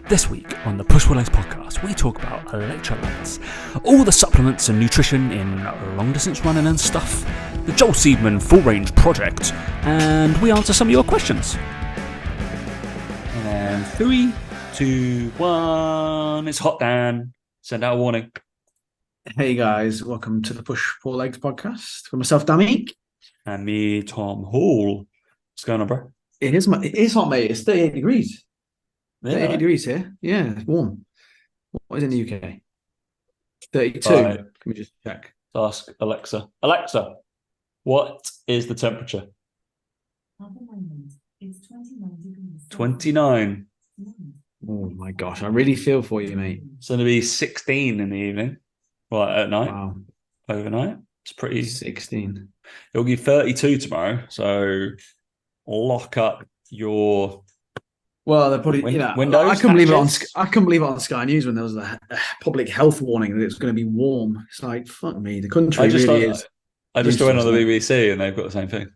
This week on the Push Pull Legs podcast, we talk about electrolytes, all the supplements and nutrition in long-distance running and stuff, the Joel Seedman full-range project, and we answer some of your questions. And 3, 2, 1, it's hot, Dan. Send out a warning. Hey guys, welcome to the Push Pull Legs podcast. For myself, Dammy. And me, Tom Hall. What's going on, bro? It is hot, mate. It's 38 degrees. 38 degrees here. Yeah, it's warm. What is in the UK? 32. Right. Can we just check? Ask Alexa. Alexa, what is the temperature? At the moment, it's 29 degrees. 29. Oh my gosh, I really feel for you, mate. It's going to be 16 in the evening. Well, at night. Wow. Overnight. It's pretty... 16. It'll be 32 tomorrow, so lock up your... Well, they're probably, windows. I couldn't believe it on Sky News when there was a public health warning that it's going to be warm. It's like, fuck me, the country really is. I just went on the BBC and they've got the same thing.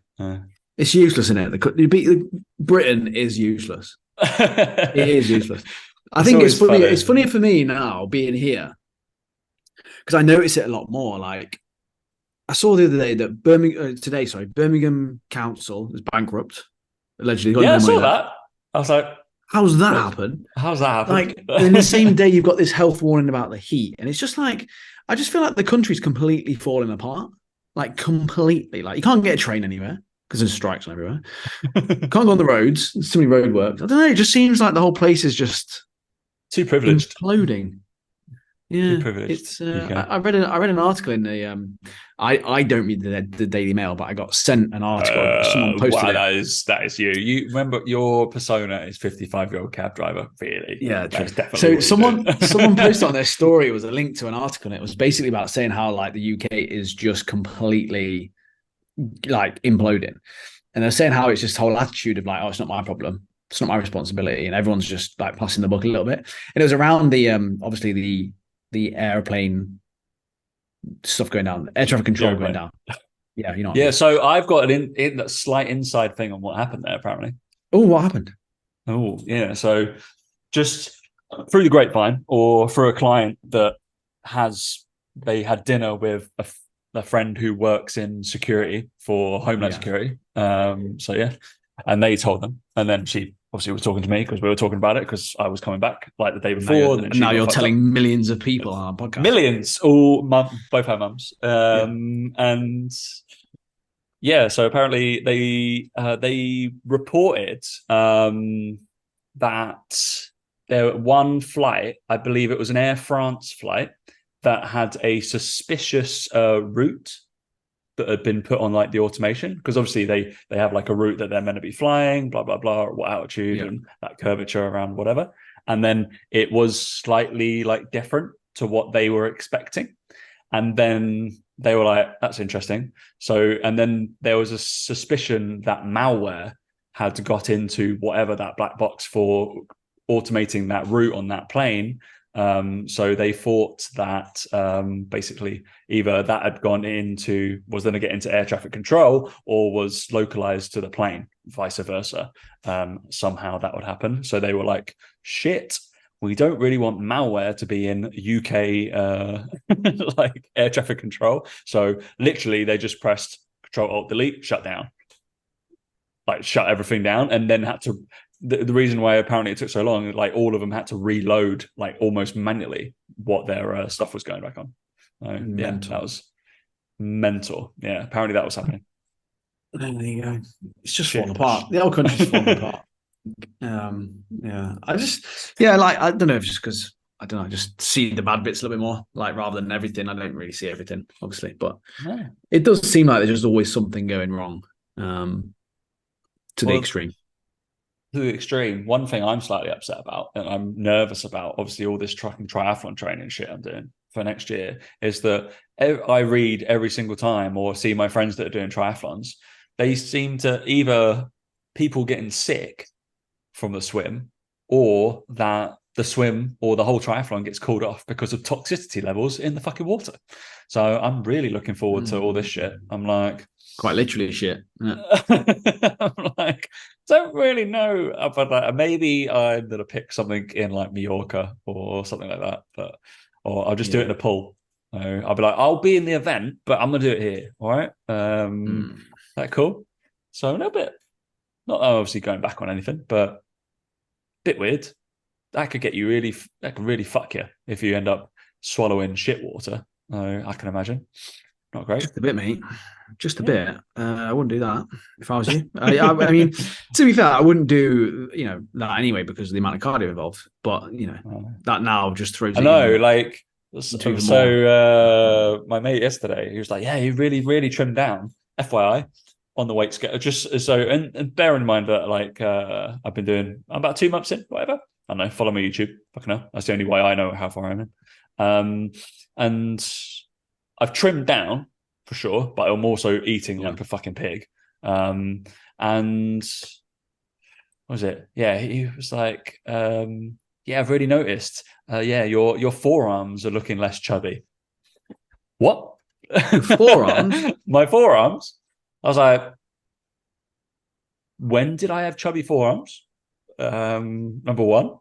It's useless, isn't it? Britain is useless. It is useless. I think it's funny. It's funny for me now being here because I notice it a lot more. Like I saw the other day that Birmingham Council is bankrupt. Allegedly, yeah, I saw that. I was like, how's that happen? How's that happen? Like in the same day, you've got this health warning about the heat, and it's just like I just feel like the country's completely falling apart. Like completely. Like you can't get a train anywhere because there's strikes everywhere. Can't go on the roads. There's too many roadworks. I don't know. It just seems like the whole place is just too privileged, imploding. Yeah, too privileged. It's. I read an article in the. I don't read the Daily Mail, but I got sent an article. Someone posted it. That is you. You remember your persona is 55-year-old cab driver. Really? Yeah, that's definitely. So someone posted on their story. It was a link to an article, and it was basically about saying how like the UK is just completely like imploding, and they're saying how it's just whole attitude of like, oh, it's not my problem. It's not my responsibility, and everyone's just like passing the buck a little bit. And it was around the obviously the airplane stuff going down, air traffic control going down. Yeah, you know. Yeah, so I've got a slight inside thing on what happened there. Apparently. Oh, what happened? Oh, yeah. So just through the grapevine, or through a client that they had dinner with a friend who works in security for Homeland Security. So yeah, and they told them, and then she obviously was talking to me because we were talking about it because I was coming back like the day before. Now you're telling millions of people on our podcast. Millions, both our mums. And yeah, so apparently they reported that there one flight, I believe it was an Air France flight, that had a suspicious route that had been put on like the automation, because obviously they have like a route that they're meant to be flying, blah blah blah, or what altitude and that curvature around whatever, and then it was slightly like different to what they were expecting, and then they were like, that's interesting. So and then there was a suspicion that malware had got into whatever that black box for automating that route on that plane. So they thought that basically either that had was going to get into air traffic control or was localized to the plane, vice versa. Somehow that would happen. So they were like, shit, we don't really want malware to be in UK like air traffic control. So literally they just pressed Control-Alt-Delete, shut down. Like shut everything down, and then had to... The reason why apparently it took so long, like all of them had to reload, like almost manually, what their stuff was going back on. Yeah, that was mental. Yeah, apparently that was happening. There you go. It's just falling apart. The whole country's falling apart. Yeah, I don't know if just because I just see the bad bits a little bit more, like rather than everything. I don't really see everything, obviously, but it does seem like there's just always something going wrong to the extreme. To the extreme. One thing I'm slightly upset about, and I'm nervous about, obviously all this truck and triathlon training shit I'm doing for next year, is that I read every single time or see my friends that are doing triathlons, they seem to either people getting sick from the swim, or that the swim or the whole triathlon gets called off because of toxicity levels in the fucking water. So I'm really looking forward to all this shit. I'm like, quite literally shit. Yeah. I'm like, don't really know about that. Maybe I'm gonna pick something in like Mallorca or something like that, or I'll just do it in a pool. I'll be like, I'll be in the event, but I'm gonna do it here. All right. That cool. So a little bit, not obviously going back on anything, but a bit weird. That could that could really fuck you if you end up swallowing shit water. I can imagine. Not great. Just a bit, mate. Just a bit. I wouldn't do that if I was you. I mean, to be fair, I wouldn't do that anyway because of the amount of cardio involved. But that now just throws. I know, like so. My mate yesterday, he was like, "Yeah, he really, really trimmed down." FYI, on the weight scale, just so and bear in mind that like I've been doing I'm about 2 months in, whatever. I don't know. Follow me YouTube. Fucking hell, that's the only way I know how far I'm in. And I've trimmed down for sure, but I'm also eating like a fucking pig. And what was it? Yeah, he was like, yeah, I've really noticed. Yeah, your forearms are looking less chubby. What? Forearms? My forearms? I was like, when did I have chubby forearms? Number one. Have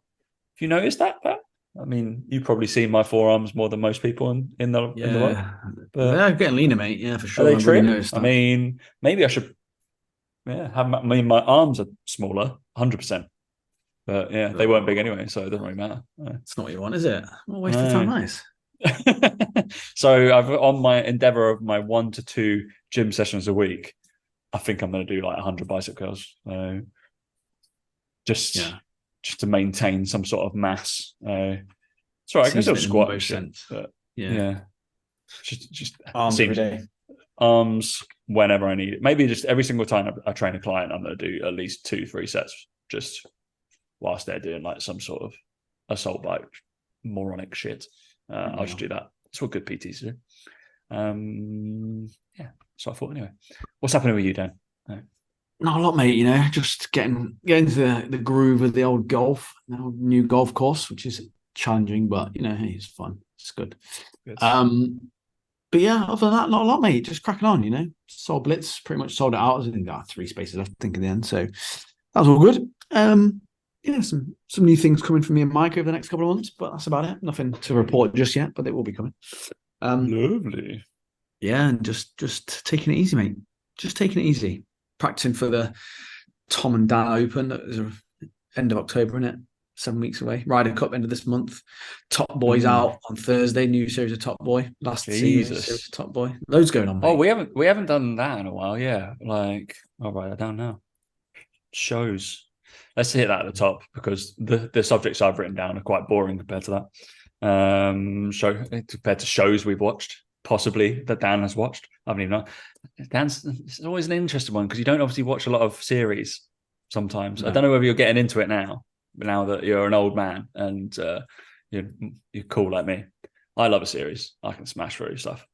you noticed that, Pat? I mean, you've probably seen my forearms more than most people in the world. But they're getting leaner, mate. Yeah, for sure. Are they trim? I mean, maybe I should. Yeah, my arms are smaller, 100%. But yeah, they weren't big anyway, so it doesn't really matter. It's not what you want, is it? What a waste of time, nice. So I've on my endeavor of my 1 to 2 gym sessions a week. I think I'm going to do like 100 bicep curls. Just to maintain some sort of mass. It's all right. I can still squat and shit, but yeah. Just arms every day. Arms whenever I need it. Maybe just every single time I train a client, I'm going to do at least 2-3 sets just whilst they're doing like some sort of assault bike moronic shit. I'll just do that. That's what good PTs do. Yeah. So I thought anyway. What's happening with you, Dan? Not a lot, mate. Just getting into the groove of the old golf, new golf course, which is challenging, but hey, it's fun. It's good. But yeah, other than that, not a lot, mate. Just cracking on. Sold Blitz, pretty much sold it out. I think got 3 spaces left, I think, in the end. So that was all good. Some new things coming from me and Mike over the next couple of months, but that's about it. Nothing to report just yet, but they will be coming. Lovely. Yeah, and just taking it easy, mate. Just taking it easy. Practicing for the Tom and Dan Open. That is end of October, isn't it? 7 weeks away. Ryder Cup end of this month. Top Boy's out on Thursday. New series of Top Boy. Last series of Top Boy. Loads going on, mate. Oh, we haven't done that in a while. Yeah, like I'll write that down now. Shows. Let's hit that at the top because the subjects I've written down are quite boring compared to that. Compared to shows we've watched, possibly that Dan has watched. I don't even know. It's always an interesting one because you don't obviously watch a lot of series sometimes. No. I don't know whether you're getting into it now that you're an old man and you're cool like me. I love a series. I can smash through stuff.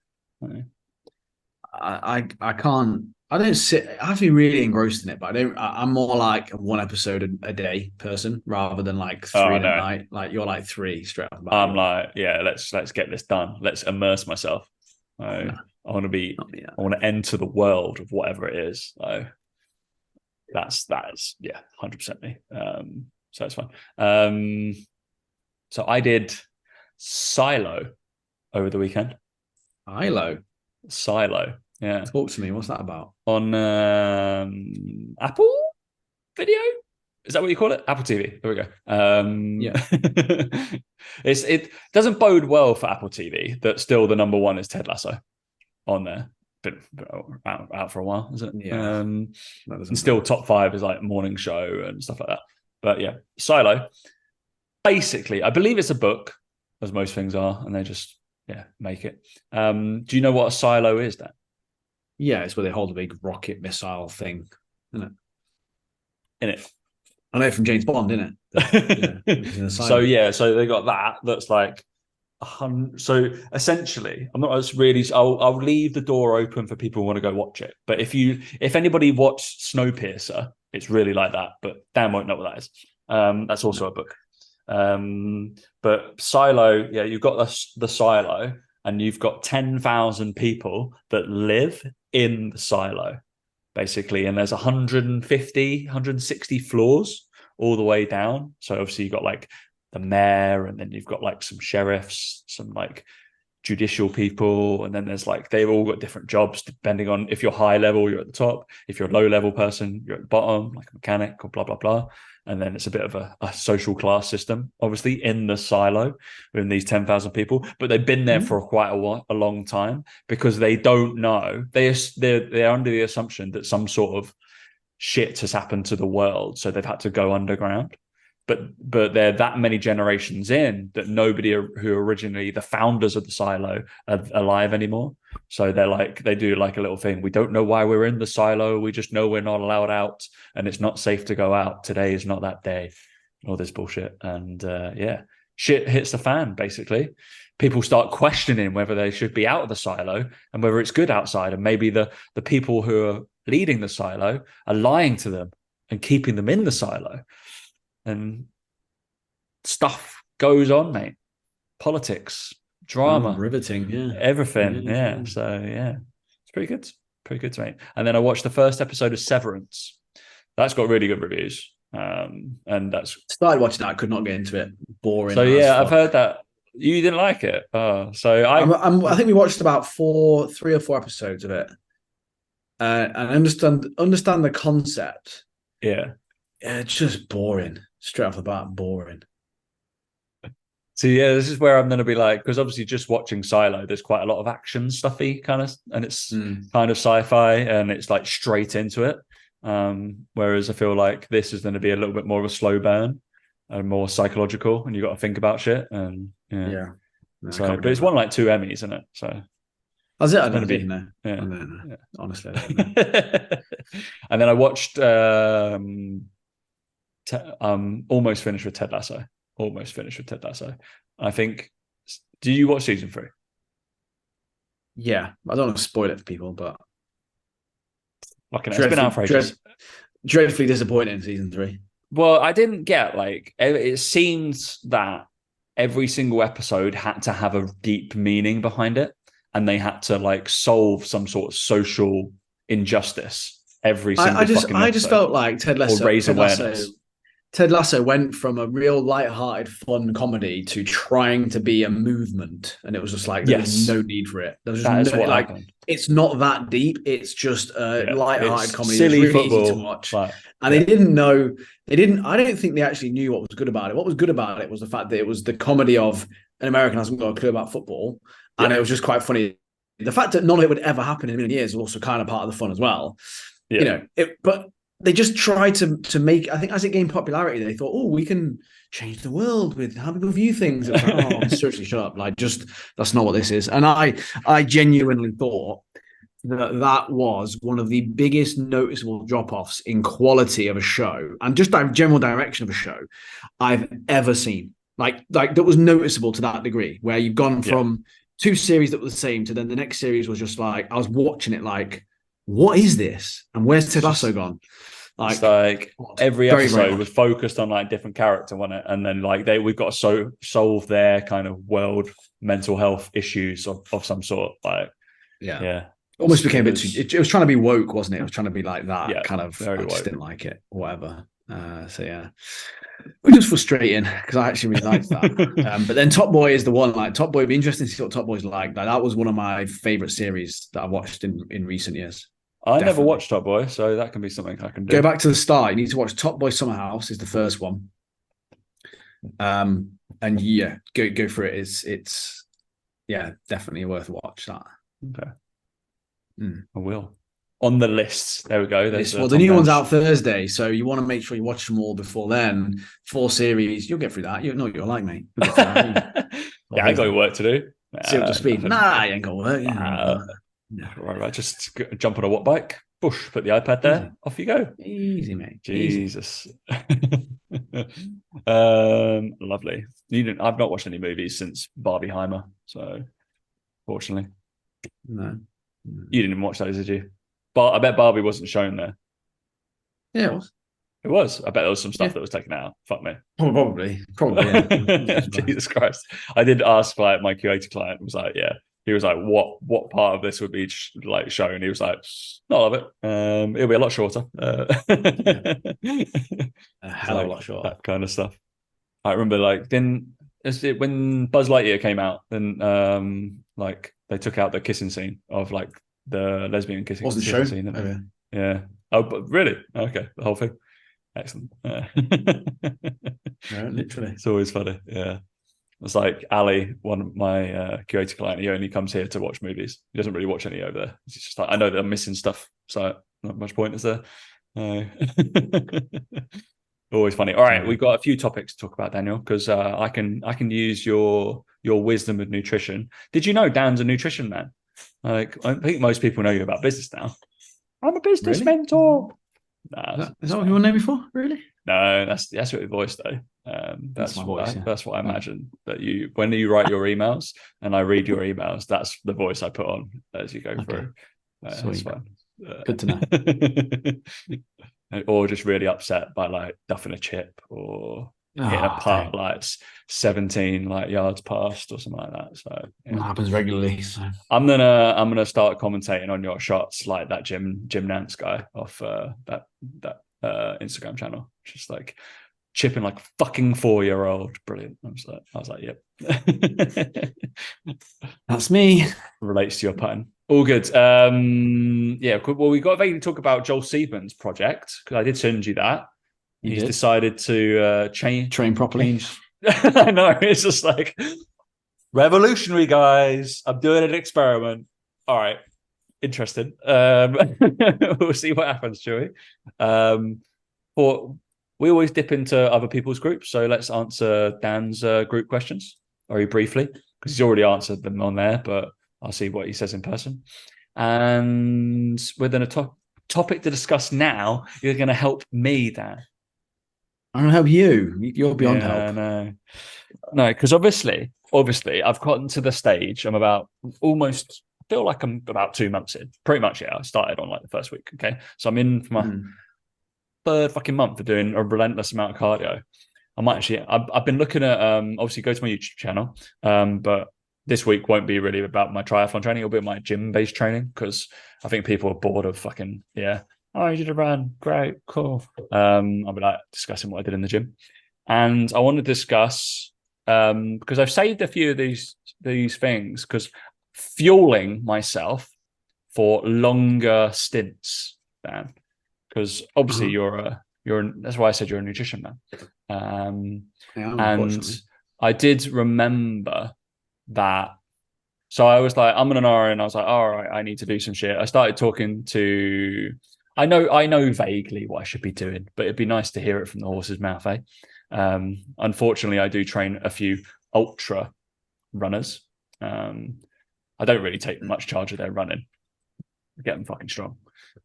I can't. I don't sit. I have to be really engrossed in it, but I'm more like a 1 episode a day person rather than like 3 a night. Like you're like 3 straight up. I'm like, yeah, let's get this done. Let's immerse myself. I want to I want to enter the world of whatever it is. So that's 100% me. So it's fun. So I did Silo over the weekend. Silo. Yeah. Talk to me. What's that about? On Apple Video? Is that what you call it? Apple TV. There we go. Yeah. It doesn't bode well for Apple TV that still the number 1 is Ted Lasso on there. Been out for a while, isn't it? Yeah. And still top 5 is like morning show and stuff like that. But yeah, Silo. Basically, I believe it's a book, as most things are, and they just make it. Do you know what a silo is, Dan? Yeah, it's where they hold a big rocket missile thing, isn't it? In it. I know from James Bond, isn't it? So they got that. That's like 100. So essentially, I'm not really. I'll leave the door open for people who want to go watch it. But if anybody watched Snowpiercer, it's really like that. But Dan won't know what that is. That's also a book. But Silo, you've got the silo, and you've got 10,000 people that live in the silo. basically, and there's 150, 160 floors all the way down. So obviously you've got like the mayor, and then you've got like some sheriffs, some like judicial people, and then there's like they've all got different jobs depending on if you're high level, you're at the top. If you're a low level person, you're at the bottom, like a mechanic or blah blah blah. And then it's a bit of a social class system, obviously, in the silo within these 10,000 people. But they've been there for quite a long time, because they don't know. They're under the assumption that some sort of shit has happened to the world, so they've had to go underground. But they're that many generations in that nobody who originally the founders of the silo are alive anymore. So they do like a little thing. We don't know why we're in the silo. We just know we're not allowed out, and it's not safe to go out. Today is not that day. All this bullshit. And shit hits the fan, basically. People start questioning whether they should be out of the silo and whether it's good outside. And maybe the people who are leading the silo are lying to them and keeping them in the silo. And stuff goes on, mate. Politics, drama, riveting, everything, yeah. So it's pretty good. Pretty good to me. And then I watched the first episode of Severance. That's got really good reviews. And that's started watching that. I could not get into it. Boring. So I've heard that you didn't like it. I think we watched about 3 or 4 episodes of it, and I understand the concept. Yeah, it's just boring. Straight off the bat, boring. So this is where I'm going to be like, because obviously just watching Silo, there's quite a lot of action stuffy kind of, and it's kind of sci-fi, and it's like straight into it. Whereas I feel like this is going to be a little bit more of a slow burn and more psychological, and you got to think about shit. And No, but it's won like 2 Emmys, isn't it? So that's it. I don't know. Yeah. I don't know. Honestly, I don't know. And then I watched. Almost finished with Ted Lasso. I think. Do you watch season 3? Yeah, I don't want to spoil it for people, but it's been out for ages. Dreadfully disappointing in season 3. Well, I didn't get it seems that every single episode had to have a deep meaning behind it, and they had to solve some sort of social injustice every single I just felt like Ted Lasso or raise awareness. Ted Lasso went from a real light-hearted, fun comedy to trying to be a movement, and it was just there was no need for it. There was just happened. It's not that deep. It's just a light-hearted comedy. Silly it's really football, easy to watch. And they didn't know. They didn't. I don't think they actually knew what was good about it. What was good about it was the fact that it was the comedy of an American hasn't got a clue about football, and it was just quite funny. The fact that none of it would ever happen in a million years was also kind of part of the fun as well. Yeah. But they just tried to make, I think as it gained popularity, they thought, we can change the world with how people view things. It was seriously, shut up. That's not what this is. And I genuinely thought that was one of the biggest noticeable drop-offs in quality of a show and just general direction of a show I've ever seen. That was noticeable to that degree, where you've gone from 2 series that were the same to then the next series was just I was watching it what is this? And where's Ted Lasso gone? Every episode was focused on different character, wasn't it? And then we've got to solve their kind of world mental health issues of some sort. Almost became a bit too. It was trying to be woke, wasn't it? It was trying to be like that kind of. Very I just woke. didn't like it, whatever. Which was frustrating because I actually really liked that. But then Top Boy is the one. Top Boy, it'd be interesting to see what Top Boy's like. That was one of my favorite series that I watched in recent years. I never watched Top Boy, so that can be something I can do. Go back to the start. You need to watch Top Boy Summer House is the first one. And go for it. It's definitely worth a watch. That. Okay. I will. On the list. There we go. The new one's out Thursday, so you want to make sure you watch them all before then. 4 series. You'll get through that. You know what you're like, mate. I got work to do. See up to speed. Nah, you ain't got work. Right. Just jump on a watt bike, push, put the iPad there, off you go. Easy, mate. Jesus. Lovely. I've not watched any movies since Barbieheimer, so fortunately. No. You didn't watch those, did you? But I bet Barbie wasn't shown there. Yeah, it was. It was. I bet there was some stuff that was taken out. Fuck me. Probably. Yeah. Jesus Christ. I did ask my curator client, was like, he was like, what part of this would be like shown? He was like, not all of it. It'll be a lot shorter. A hell of a like lot shorter. that kind of stuff. I remember like then when Buzz Lightyear came out, then like they took out the kissing scene of like the lesbian kissing Wasn't scene. shown. Didn't Oh, they? yeah. Yeah. Oh, but really? Okay, the whole thing. Excellent. No, literally. It's always funny. Yeah. It's like Ali, one of my curator client. He only comes here to watch movies. He doesn't really watch any over there. He's just like, I know that I'm missing stuff, so not much point is there. Always funny. All right, we've got a few topics to talk about, Daniel, because I can use your wisdom with nutrition. Did you know Dan's a nutrition man? Like, I think most people know you about business now. I'm a business Really? mentor. Nah, Is that what you were named before? Really? no, that's your voice though. That's my what voice, that's what I imagine that you when you write your emails and I read your emails. That's the voice I put on as you go through. That's fine. Good to know. Or just really upset by like duffing a chip or hitting a putt like 17 like yards past or something like that. So it happens regularly. So I'm gonna start commentating on your shots like that Jim Nance guy off that Instagram channel, just like chipping like fucking 4-year-old. Brilliant. I was like, yep. That's me. Relates to your putting. All good. Yeah. Well, we got to talk about Joel Seedman's project because I did send you that. He's decided to train properly. I know. It's just like revolutionary, guys. I'm doing an experiment. All right. Interested. We'll see what happens, shall we? We always dip into other people's groups, so let's answer Dan's group questions very briefly because he's already answered them on there, but I'll see what he says in person. And within a topic to discuss now, you're going to help me, Dan. I'm going to help you. You're beyond help. No, because obviously, I've gotten to the stage. I'm about almost. I feel like I'm about 2 months in. Pretty much, yeah. I started on like the first week. Okay, so I'm in for my third fucking month of doing a relentless amount of cardio. I've been looking at obviously go to my YouTube channel, but this week won't be really about my triathlon training. It'll be my gym-based training because I think people are bored of fucking oh, you did a run, great, cool. I'll be like discussing what I did in the gym, and I want to discuss because I've saved a few of these things because fueling myself for longer stints, Dan. Because obviously that's why I said you're a nutrition man. And I did remember that. So I was like, I'm an hour and I was like, all right, I need to do some shit. I started talking to. I know vaguely what I should be doing, but it'd be nice to hear it from the horse's mouth, eh? Unfortunately, I do train a few ultra runners. I don't really take much charge of their running. I get them fucking strong,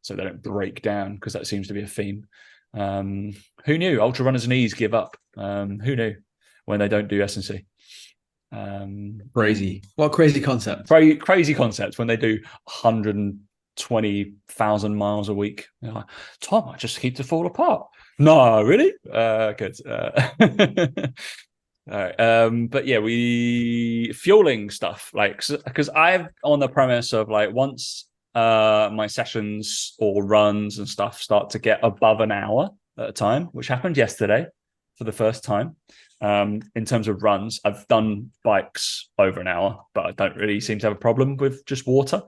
so they don't break down because that seems to be a theme. Who knew ultra runners' knees give up? Who knew when they don't do S&C? Crazy. What crazy concept? Crazy concepts when they do 120,000 miles a week. Like, Tom, I just keep to fall apart. No, really? Good. All right. But yeah, we fueling stuff like because I've on the premise of like once my sessions or runs and stuff start to get above an hour at a time, which happened yesterday for the first time. In terms of runs, I've done bikes over an hour, but I don't really seem to have a problem with just water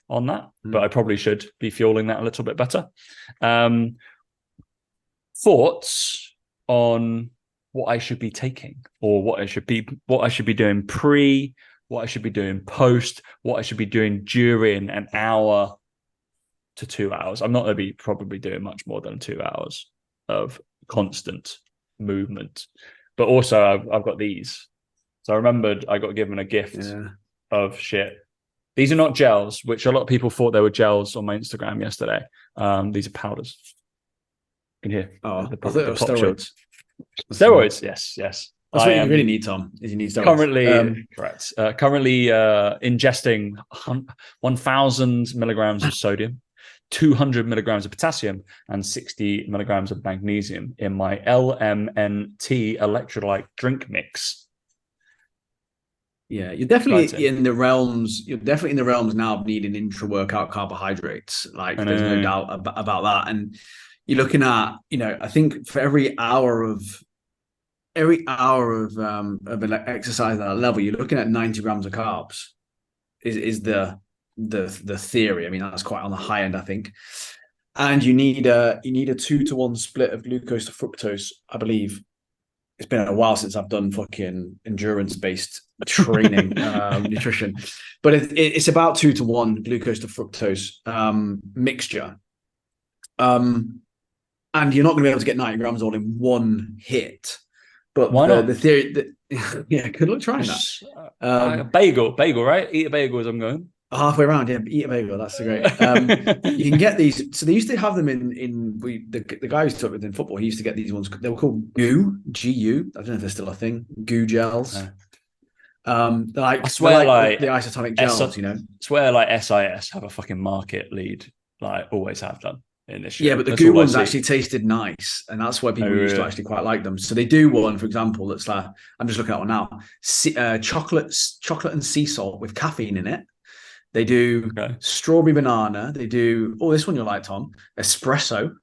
on that. But I probably should be fueling that a little bit better. Thoughts on what I should be taking or what I should be doing pre, what I should be doing post, what I should be doing during an hour to 2 hours. I'm not going to be probably doing much more than 2 hours of constant movement. But also I've got these. So I remembered I got given a gift of shit. These are not gels, which a lot of people thought they were gels on my Instagram yesterday. These are powders. You can hear the pop steroids. Steroids, yes. That's what you really need, Tom. Is you need steroids. Currently ingesting 1,000 milligrams of sodium, 200 milligrams of potassium, and 60 milligrams of magnesium in my LMNT electrolyte drink mix. Yeah, you're definitely Exciting. in the realms. You're definitely in the realms now of needing intra-workout carbohydrates. Like, I there's no know. doubt about that. And you're looking at, I think for every hour of an exercise at that level, you're looking at 90 grams of carbs. Is the theory? I mean, that's quite on the high end, I think. And you need a 2-to-1 split of glucose to fructose, I believe. It's been a while since I've done fucking endurance-based training, nutrition, but it's about 2-to-1 glucose to fructose mixture. And you're not going to be able to get 90 grams all in one hit. But Why the not? theory that yeah, good luck trying that. Bagel, right? Eat a bagel as I'm going. Halfway around, yeah, eat a bagel. That's great. You can get these. So they used to have them the guy who's taught in football. He used to get these ones. They were called GU. I don't know if they're still a thing. Goo gels. I They're swear, like like the isotonic gels, swear, like SIS have a fucking market lead, like always have done in this Yeah, shit. but the That's goo all I ones see. actually tasted nice, and that's why Oh, people used to really? actually quite like them. So they do one, for example, that's like I'm just looking at one now. Chocolate and sea salt with caffeine in it. They do Okay. strawberry banana. They do this one you'll like, Tom, espresso.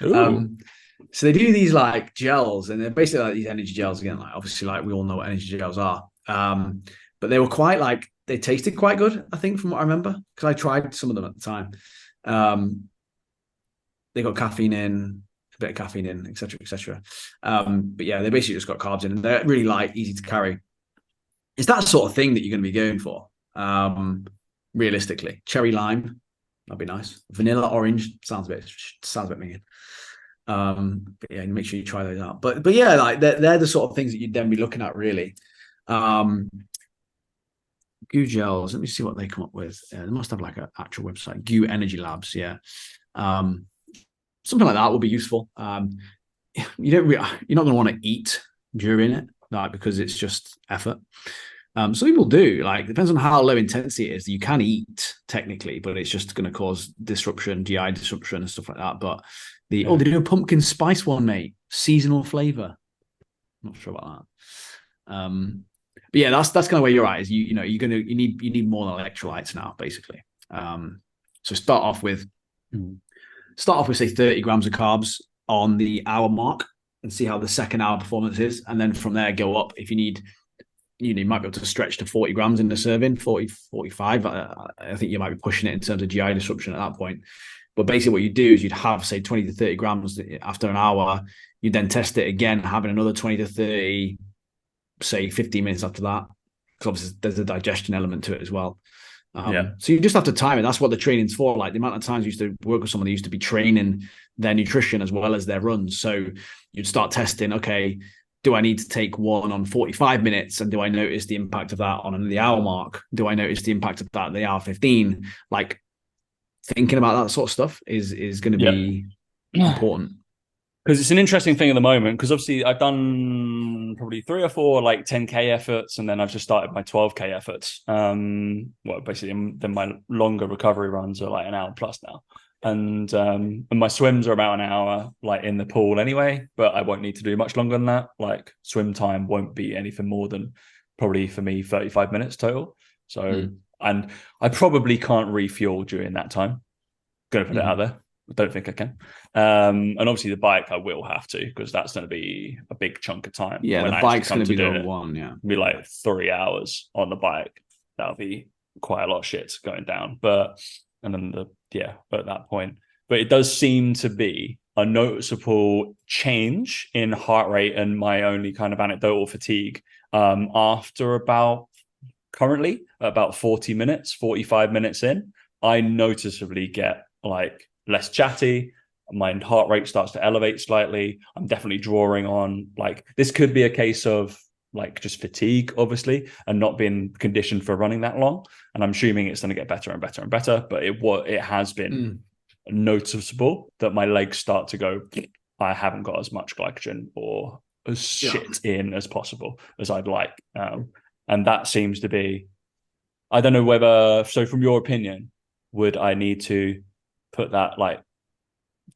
Ooh. Um, so they do these like gels, and they're basically like these energy gels again. Like obviously, like we all know what energy gels are. But they were quite like they tasted quite good, I think, from what I remember, because I tried some of them at the time. Um, they got caffeine in, a bit of caffeine in, etc., etc. But yeah, they basically just got carbs in, and they're really light, easy to carry. It's that sort of thing that you're going to be going for. Realistically, cherry lime, that'd be nice. Vanilla orange sounds a bit minging. But yeah, make sure you try those out. But yeah, like they're the sort of things that you'd then be looking at, really. Goo gels. Let me see what they come up with. They must have like an actual website. Goo Energy Labs. Yeah. Something like that would be useful. You're not going to want to eat during it, like, because it's just effort. Some people do. Like, depends on how low intensity it is. You can eat technically, but it's just going to cause disruption, GI disruption, and stuff like that. But they do a pumpkin spice one, mate. Seasonal flavor. Not sure about that. But yeah, that's kind of where you're at. Is you need more electrolytes now, basically. So start off with say 30 grams of carbs on the hour mark and see how the second hour performance is, and then from there go up. If you need, you might be able to stretch to 40 grams in the serving, 40, 45. I think you might be pushing it in terms of GI disruption at that point. But basically what you do is you'd have, say, 20 to 30 grams after an hour. You then test it again, having another 20 to 30, say 15 minutes after that. Because obviously there's a digestion element to it as well. So you just have to time it. That's what the training's for. Like the amount of times I used to work with someone, they used to be training their nutrition as well as their runs. So you'd start testing, okay, do I need to take one on 45 minutes? And do I notice the impact of that on the hour mark? Do I notice the impact of that at the hour 15? Like, thinking about that sort of stuff is going to be important. Because it's an interesting thing at the moment, because obviously I've done probably 3 or 4 like 10K efforts, and then I've just started my 12K efforts. Basically then my longer recovery runs are like an hour plus now. And my swims are about an hour, like in the pool anyway, but I won't need to do much longer than that. Like swim time won't be anything more than probably for me 35 minutes total. So and I probably can't refuel during that time. Gonna put it out there. I don't think I can. And obviously the bike I will have to, because that's going to be a big chunk of time. Yeah, when the I bike's going to be do the it. one. Yeah, It'll be like 3 hours on the bike. That'll be quite a lot of shit going down. But at that point. But it does seem to be a noticeable change in heart rate and my only kind of anecdotal fatigue after currently about 40 minutes, 45 minutes in. I noticeably get like less chatty. My heart rate starts to elevate slightly. I'm definitely drawing on, like, this could be a case of like just fatigue, obviously, and not being conditioned for running that long. And I'm assuming it's going to get better and better and better. But it has been noticeable that my legs start to go, I haven't got as much glycogen or as shit in as possible as I'd like. And that seems to be, I don't know whether, so from your opinion, would I need to put that like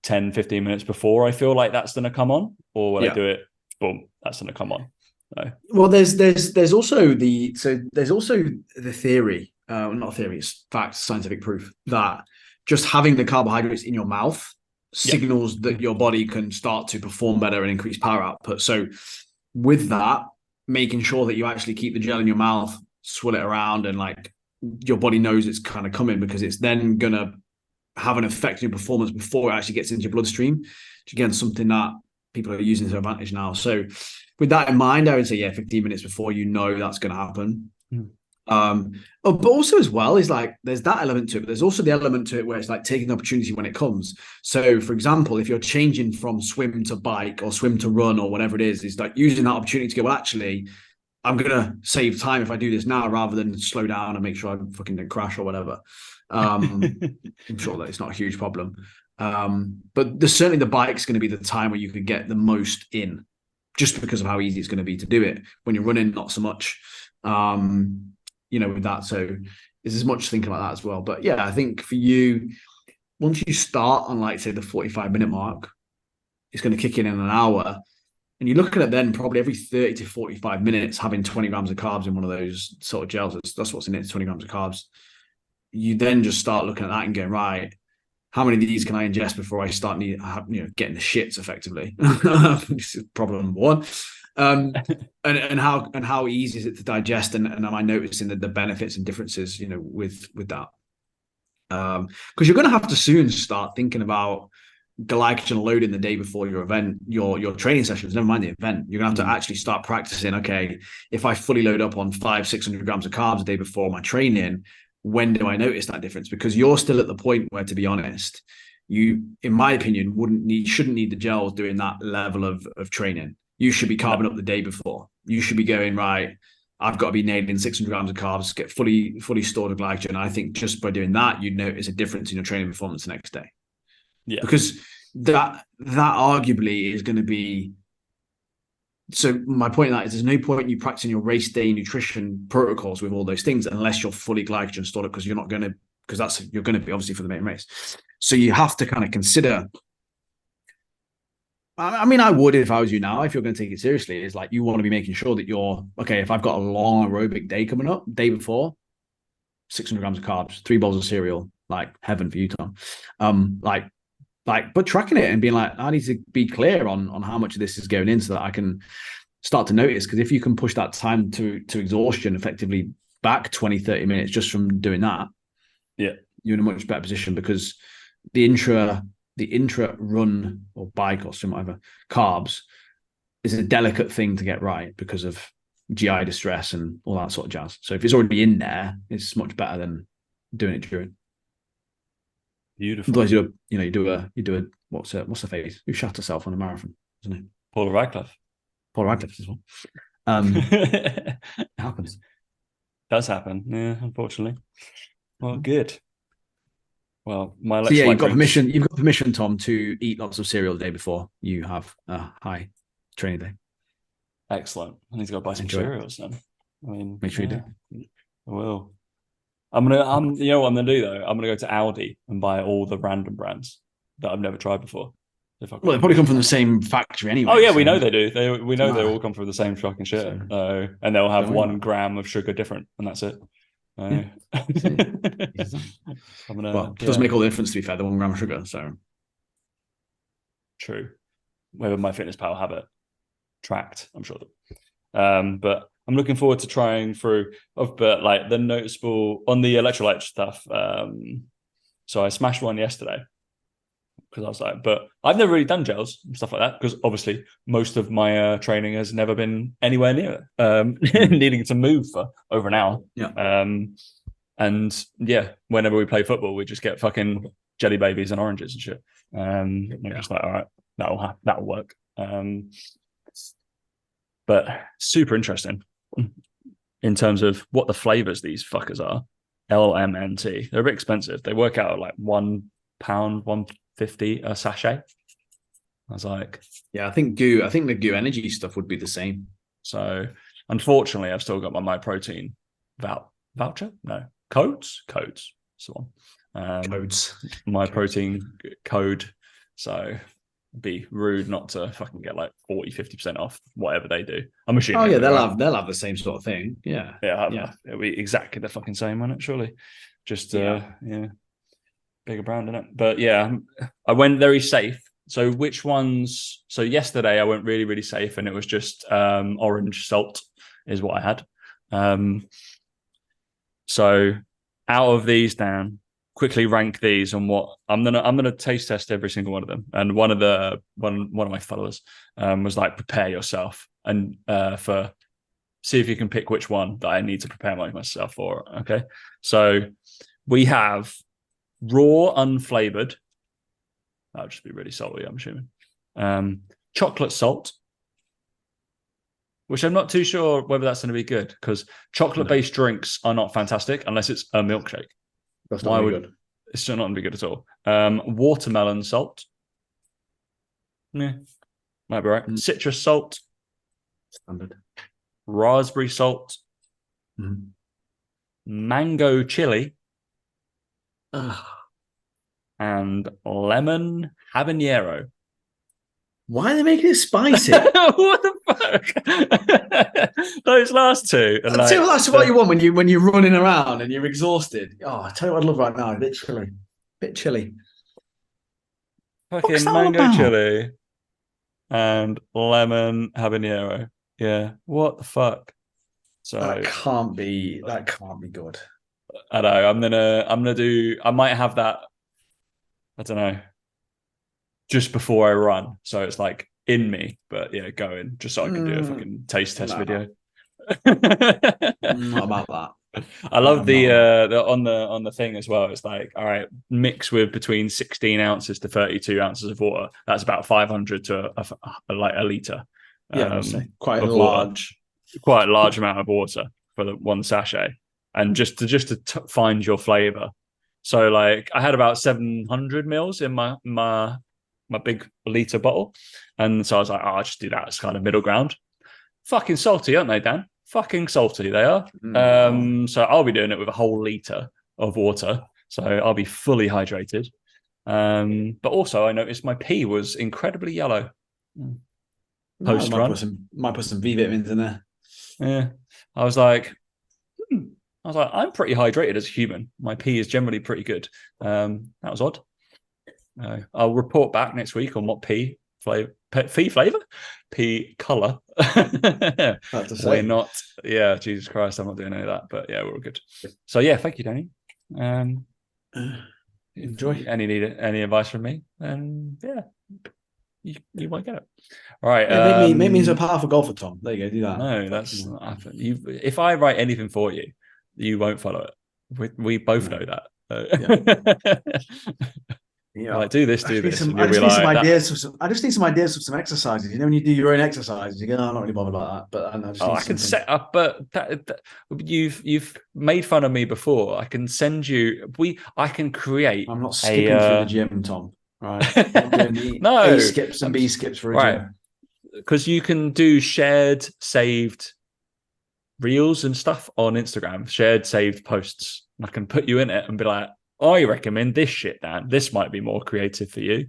10, 15 minutes before I feel like that's going to come on? Or will I do it, boom, that's going to come on? So, Well, there's also the theory, not a theory, it's fact, scientific proof that just having the carbohydrates in your mouth yeah, signals that your body can start to perform better and increase power output. So with that, making sure that you actually keep the gel in your mouth, swirl it around, and like your body knows it's kind of coming, because it's then gonna have an effect on your performance before it actually gets into your bloodstream. Which again, something that people are using to their advantage now. So with that in mind, I would say, yeah, 15 minutes before you know that's going to happen. Mm. But also as well is like there's that element to it, but there's also the element to it where it's like taking the opportunity when it comes. So for example, if you're changing from swim to bike or swim to run or whatever it is like using that opportunity to go, well, actually, I'm gonna save time if I do this now rather than slow down and make sure I fucking don't crash or whatever. I'm sure that it's not a huge problem. But there's certainly the bike's going to be the time where you could get the most in, just because of how easy it's going to be to do it. When you're running, not so much. With that, so there's as much thinking about that as well. But yeah, I think for you, once you start on like say the 45-minute mark, it's going to kick in an hour. And you're looking at then probably every 30 to 45 minutes having 20 grams of carbs in one of those sort of gels. That's what's in it, 20 grams of carbs. You then just start looking at that and going, right, how many of these can I ingest before I start getting the shits effectively? This is problem number one. And how easy is it to digest? And am I noticing the benefits and differences, with that? Because you're going to have to soon start thinking about glycogen loading the day before your event, your training sessions, never mind the event. You're gonna have to actually start practicing. Okay, if I fully load up on 500-600 grams of carbs a day before my training, when do I notice that difference? Because you're still at the point where, to be honest, you, in my opinion, shouldn't need the gels doing that level of training. You should be carbing up the day before. You should be going, right, I've got to be nailing 600 grams of carbs, get fully stored of glycogen. I think just by doing that, you'd notice a difference in your training performance the next day. yeah, Because that arguably is going to be. So my point in that is there's no point in you practicing your race day nutrition protocols with all those things unless you're fully glycogen stored up, because you're going to be obviously for the main race. So you have to kind of consider. I mean, I would if I was you now, if you're going to take it seriously, is like you want to be making sure that you're okay. If I've got a long aerobic day coming up, day before, 600 grams of carbs, 3 bowls of cereal, like heaven for you, Tom. But tracking it and being like, I need to be clear on how much of this is going in so that I can start to notice. Because if you can push that time to exhaustion effectively back 20, 30 minutes just from doing that, yeah, you're in a much better position, because the intra run or bike or some whatever carbs is a delicate thing to get right because of GI distress and all that sort of jazz. So if it's already in there, it's much better than doing it during. Beautiful. Otherwise, you do a what's the phase? Who shot herself on a marathon, isn't it? Paul Radcliffe. Paul Radcliffe as well. It happens. Does happen, yeah, unfortunately. Well, good. Well, my So yeah, you've got drinks... permission. You've got permission, Tom, to eat lots of cereal the day before you have a high training day. Excellent. I need to go buy some cereals then. I mean, make sure you do. I will. You know what I'm gonna do though? I'm gonna go to Aldi and buy all the random brands that I've never tried before. Well, they probably come from the same factory anyway. Oh yeah, we know they do. We know they all come from the same fucking shit. So, and they'll have 1 gram of sugar different, and that's it. Yeah. It doesn't make all the difference, to be fair, the 1 gram of sugar. So true. Whether MyFitnessPal have it tracked, I'm sure. But I'm looking forward to trying through but like the noticeable on the electrolyte stuff. So I smashed one yesterday because I was like, but I've never really done gels and stuff like that, because obviously most of my training has never been anywhere near needing to move for over an hour. Yeah. And yeah, whenever we play football, we just get fucking jelly babies and oranges and shit. Just like, all right, that'll work. But super interesting in terms of what the flavors these fuckers are. LMNT. They're a bit expensive. They work out at like £1, £1.50 a sachet. I was like, yeah, I think the Goo Energy stuff would be the same. So unfortunately, I've still got my MyProtein voucher. No, codes. So on. Codes. MyProtein code. So be rude not to fucking get like 40-50% off whatever they do. I'm assuming. Oh yeah, anyway, right? they'll have the same sort of thing. Yeah. Yeah, it'll be exactly the fucking same, won't it? Surely, just yeah, bigger brand in it. But yeah, I went very safe. So which ones? So yesterday I went really, really safe, and it was just orange salt is what I had. So out of these, Dan, quickly rank these on what I'm gonna taste test every single one of them. And one of my followers was like, prepare yourself and for see if you can pick which one that I need to prepare myself for. Okay. So we have raw, unflavored. That'll just be really salty, I'm assuming. Chocolate salt, which I'm not too sure whether that's going to be good because chocolate-based drinks are not fantastic unless it's a milkshake. That's not good. It's still not going to be good at all. Watermelon salt. Yeah, might be right. Citrus salt. Standard. Raspberry salt. Mango chili. And lemon habanero. Why are they making it spicy? What the fuck? Those last two. That's what you want when you're running around and you're exhausted. Oh, I tell you what I'd love right now. A bit chilly. Fucking mango chili and lemon habanero. Yeah. What the fuck? So that can't be good. I know. I'm gonna do. I might have that. I don't know. Just before I run, so it's like in me, but yeah, going just so I can do a fucking taste test video. Not about that. I love the on the thing as well. It's like, all right, mix with between 16 ounces to 32 ounces of water. That's about 500 to a liter. Yeah, quite a large amount of water for the one sachet, and just to find your flavor. So like, I had about 700 mils in my big liter bottle, and so I was like, I'll just do that as kind of middle ground. Fucking salty, aren't they, Dan? Fucking salty they are. So I'll be doing it with a whole liter of water, so I'll be fully hydrated. But also I noticed my pee was incredibly yellow post run. Might put some V vitamins in there. Yeah, I was like, I'm pretty hydrated as a human. My pee is generally pretty good. That was odd. I'll report back next week on what pee color. We're not. Yeah, Jesus Christ, I'm not doing any of that. But yeah, we're all good. So yeah, thank you, Danny. Enjoy. Any advice from me? And yeah, you might get it. All right. Yeah, make me into a powerful golfer, Tom. There you go. Do that. No, that's not happening. If I write anything for you, you won't follow it. We both know that. Yeah. Like, do this. I just need some ideas for some exercises. You know, when you do your own exercises, you go, I'm not really bothered about that. But I can set up. But you've made fun of me before. I can send you. I can create. I'm not skipping through the gym, Tom. Right? No A skips and B skips for a gym. Because you can do shared, saved reels and stuff on Instagram. Shared, saved posts. And I can put you in it and be like, I recommend this shit, Dan. This might be more creative for you.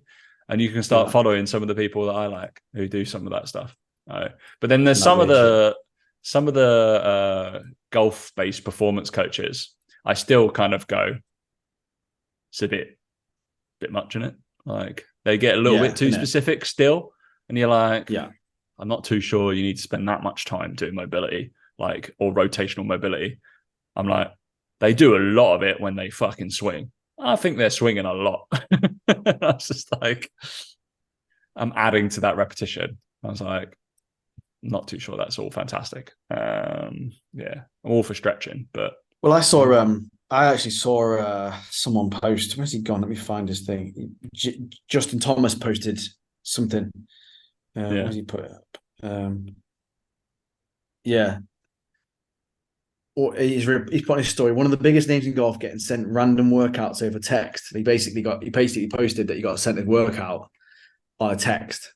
And you can start following some of the people that I like who do some of that stuff. But then there's some of the golf-based performance coaches. I still kind of go, it's a bit much in it. Like, they get a little bit too specific still. And you're like, I'm not too sure you need to spend that much time doing mobility, like, or rotational mobility. I'm like, they do a lot of it when they fucking swing. I think they're swinging a lot. I was just like, I'm adding to that repetition. I was like, not too sure that's all fantastic. I'm all for stretching, but I actually saw someone post. Where's he gone? Let me find his thing. Justin Thomas posted something. Where's he put it up? Or he's put his story. One of the biggest names in golf getting sent random workouts over text. He basically posted that he got sent a workout on a text.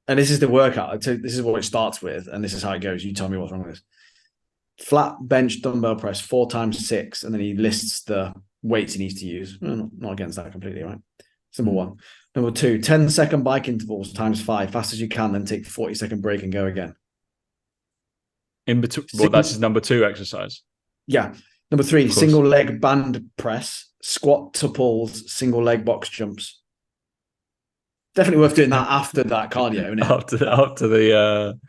And this is the workout. This is what it starts with, and this is how it goes. You tell me what's wrong with this. Flat bench dumbbell press 4 times 6, and then he lists the weights he needs to use. Well, not against that completely, right? It's number one. Number two, 10-second bike intervals times 5, fast as you can, then take 40-second break and go again. In between, well, that's his number 2 exercise. Yeah. Number 3, single leg band press, squat tuples, single leg box jumps. Definitely worth doing that after that cardio, isn't it? After the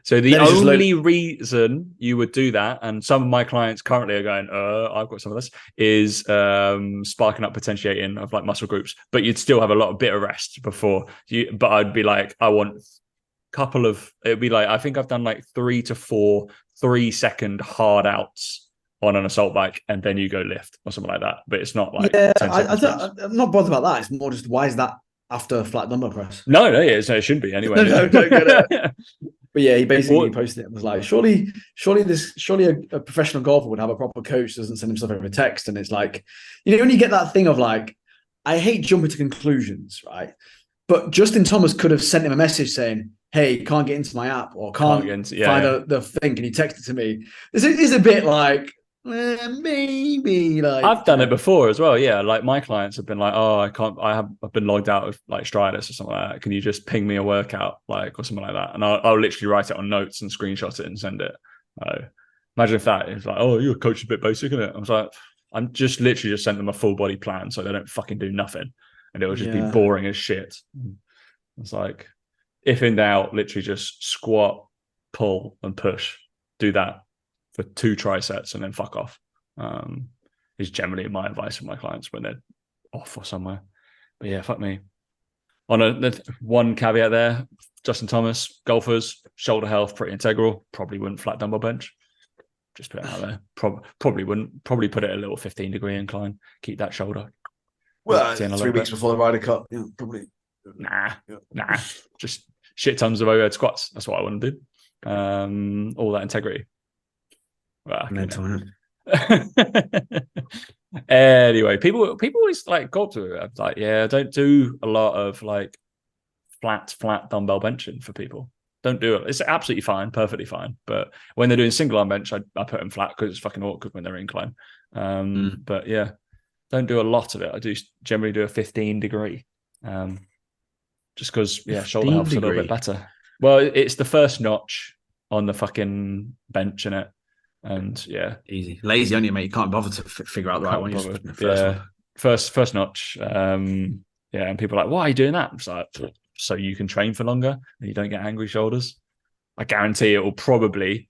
so the only reason you would do that, and some of my clients currently are going, I've got some of this, is sparking up potentiating of like muscle groups, but you'd still have a lot of bit of rest before you. But I'd be like, I want couple of, it'd be like, I think I've done like 3 to 4 3-second hard outs on an assault bike, and then you go lift or something like that. But it's not like I'm not bothered about that. It's more just, why is that after a flat dumbbell press? No, it shouldn't be anyway. No, don't get it. But yeah, he basically posted it and was like, surely a professional golfer would have a proper coach, doesn't send himself over text. And it's like, when you get that thing of like, I hate jumping to conclusions, right? But Justin Thomas could have sent him a message saying, hey, can't get into my app, or can't find the thing. Can you text it to me? This is a bit like, maybe like I've done it before as well. Yeah, like my clients have been like, oh, I've been logged out of like Stridus or something like that. Can you just ping me a workout, like, or something like that? And I'll literally write it on notes and screenshot it and send it. Imagine if that is like, oh, your coach is a bit basic, isn't it? I was like, I'm just literally just sent them a full body plan so they don't fucking do nothing, and it will just be boring as shit. It's like, if in doubt, literally just squat, pull, and push. Do that for 2 trisets and then fuck off. Is generally my advice for my clients when they're off or somewhere. But yeah, fuck me. On one caveat there, Justin Thomas, golfers, shoulder health, pretty integral. Probably wouldn't flat dumbbell bench. Just put it out there. Probably wouldn't. Probably put it a little 15-degree incline. Keep that shoulder. Well, 3 weeks before the Ryder Cup. Yeah, probably. Nah. Just shit tons of overhead squats. That's what I want to do. All that integrity. Well, anyway, people always like go up to it like, yeah, don't do a lot of like flat dumbbell benching for people. Don't do it. It's absolutely fine, perfectly fine. But when they're doing single arm bench, I put them flat because it's fucking awkward when they're incline. But yeah, don't do a lot of it. I do generally do a 15-degree. Just because, shoulder health's a little bit better. Well, it's the first notch on the fucking bench, innit? And yeah, easy, lazy on you, mate. You can't bother to figure out the right one. First notch. And people are like, why are you doing that? It's like, so you can train for longer and you don't get angry shoulders. I guarantee it will probably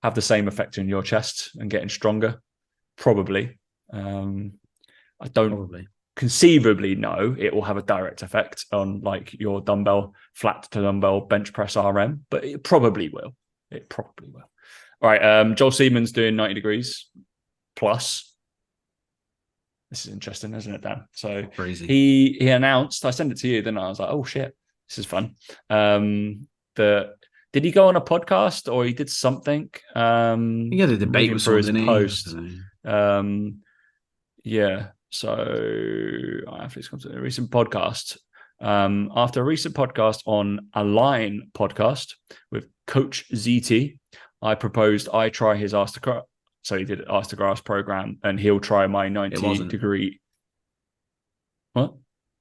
have the same effect in your chest and getting stronger. Probably. I don't conceivably know it will have a direct effect on like your flat to dumbbell bench press RM, but it probably will. All right, Joel Seedman's doing 90 degrees plus. This is interesting, isn't it, Dan? So crazy. He announced, I sent it to you, then I was like, oh shit, this is fun. Did he go on a podcast or he did something? He had a debate with his post. So I have to come to a recent podcast. After a recent podcast on Align podcast with Coach ZT, I proposed I try his Ask the Grass. So he did Ask the Grass program, and he'll try my 90-degree. What?